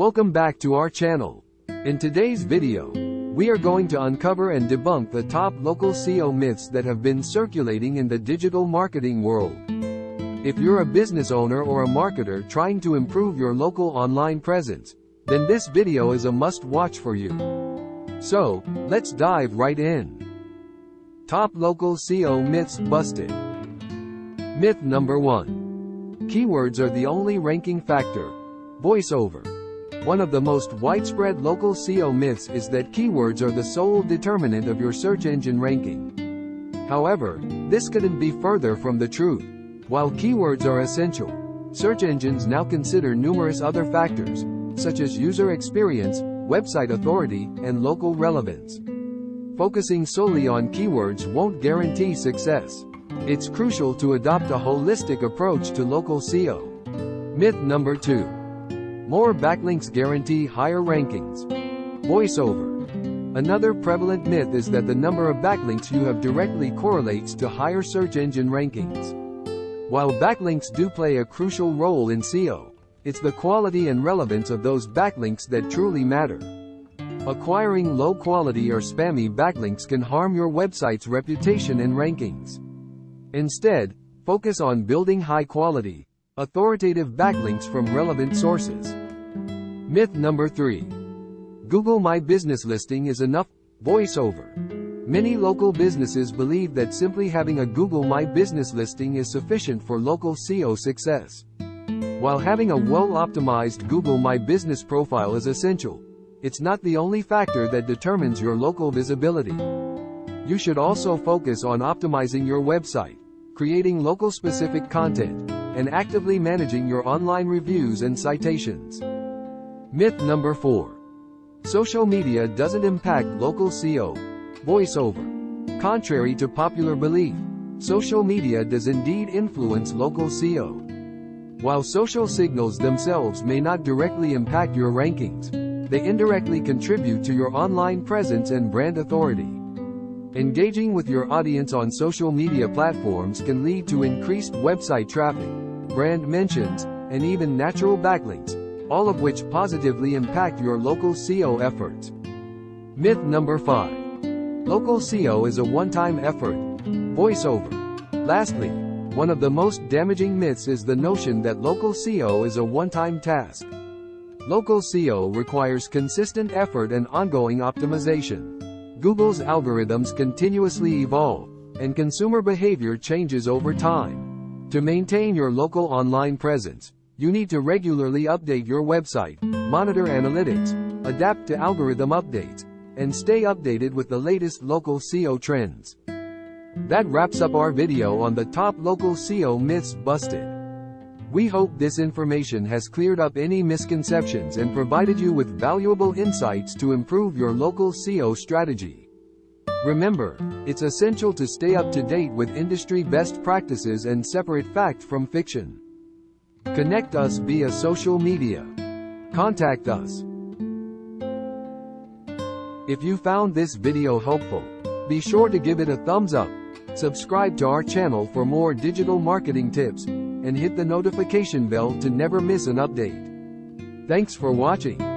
Welcome back to our channel. In today's video, we are going to uncover and debunk the top local SEO myths that have been circulating in the digital marketing world. If you're a business owner or a marketer trying to improve your local online presence, then this video is a must-watch for you. So, let's dive right in. Top local SEO myths busted. Myth number 1. Keywords are the only ranking factor. Voiceover. One of the most widespread local SEO myths is that keywords are the sole determinant of your search engine ranking. However, this couldn't be further from the truth. While keywords are essential, search engines now consider numerous other factors, such as user experience, website authority, and local relevance. Focusing solely on keywords won't guarantee success. It's crucial to adopt a holistic approach to local SEO. Myth number 2. More backlinks guarantee higher rankings. Voiceover. Another prevalent myth is that the number of backlinks you have directly correlates to higher search engine rankings. While backlinks do play a crucial role in SEO, it's the quality and relevance of those backlinks that truly matter. Acquiring low-quality or spammy backlinks can harm your website's reputation and rankings. Instead, focus on building high-quality, authoritative backlinks from relevant sources. Myth number 3. Google My Business listing is enough. Voiceover. Many local businesses believe that simply having a Google My Business listing is sufficient for local SEO success. While having a well-optimized Google My Business profile is essential, it's not the only factor that determines your local visibility. You should also focus on optimizing your website, creating local-specific content, and actively managing your online reviews and citations. Myth number 4. Social media doesn't impact local SEO. Voiceover. Contrary to popular belief, social media does indeed influence local SEO. While social signals themselves may not directly impact your rankings, they indirectly contribute to your online presence and brand authority. Engaging with your audience on social media platforms can lead to increased website traffic, brand mentions, and even natural backlinks, all of which positively impact your local SEO efforts. Myth number 5. Local SEO is a one-time effort. Voiceover. Lastly, one of the most damaging myths is the notion that local SEO is a one-time task. Local SEO requires consistent effort and ongoing optimization. Google's algorithms continuously evolve, and consumer behavior changes over time. To maintain your local online presence, you need to regularly update your website, monitor analytics, adapt to algorithm updates, and stay updated with the latest local SEO trends. That wraps up our video on the top local SEO myths busted. We hope this information has cleared up any misconceptions and provided you with valuable insights to improve your local SEO strategy. Remember, it's essential to stay up to date with industry best practices and separate fact from fiction. Connect us via social media. Contact us. If you found this video helpful, be sure to give it a thumbs up, subscribe to our channel for more digital marketing tips, and hit the notification bell to never miss an update. Thanks for watching.